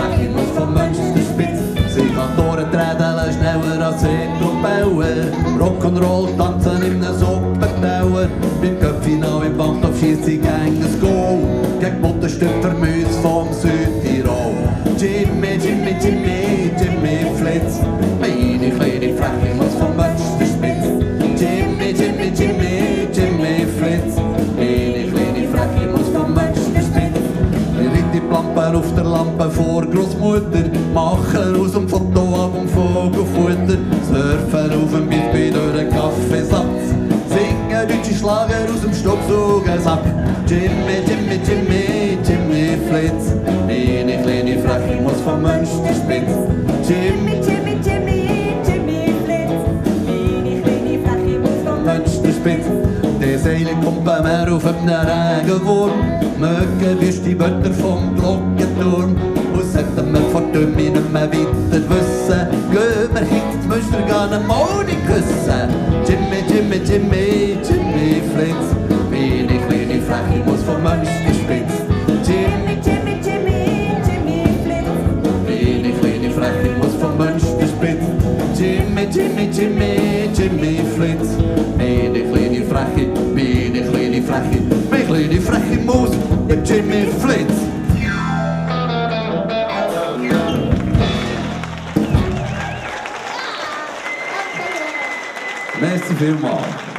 Fläche muss vom Mensch der Spitze. Sie kann durchdrehen, schneller als Propeller. Rock'n'Roll tanzen in einem Suppenteller. Beim Cup-Final im Bankdorf schießt sie gegen ein Goal. Gegen Butterstück Vermüs vom Südtirol. Jimmy, Jimmy, Jimmy, Jimmy Flitz. Meine kleine Fläche muss vom Mensch der Spitze. Jimmy, Jimmy, Jimmy, Jimmy Flitz. Meine kleine Fläche muss vom Mensch der Spitze. Ich ritt die Plampe auf der Lampe vor Großmutter. Macher aus dem Fotoalbum Vogelfutter. Surfen auf dem Beat durch den Kaffeesatz. Singen deutsche Schlager aus dem Staubsaugersack. Jimmy, Jimmy, Jimmy, Jimmy Flitz. Meine kleine Fläche muss vom Mensch der Spitze. Jimmy, Jimmy, Jimmy, Jimmy Flitz. Meine kleine Fläche muss vom Mensch der Spitze. Der Seile kommt bei mir auf einem Regenwurm. Mögen wirst die Wörter vom Glockenturm. Und sollten wir vor dem nicht mehr weiter wissen, gehen wir hin, jetzt müsst ihr gar nicht mal nicht küssen. Jimmy, Jimmy, Jimmy, Jimmy Flitz. Meine kleine Fläche muss vom Mensch der Spitze. Jimmy, Jimmy, Jimmy, Jimmy Flitz. Meine kleine Fläche muss vom Mensch der Spitze. Jimmy, Jimmy, Jimmy, Jimmy Flitz. Meine kleine Fläche, meine kleine Fläche, meine kleine Fläche muss der Jimmy Flitz. Merci vielmals.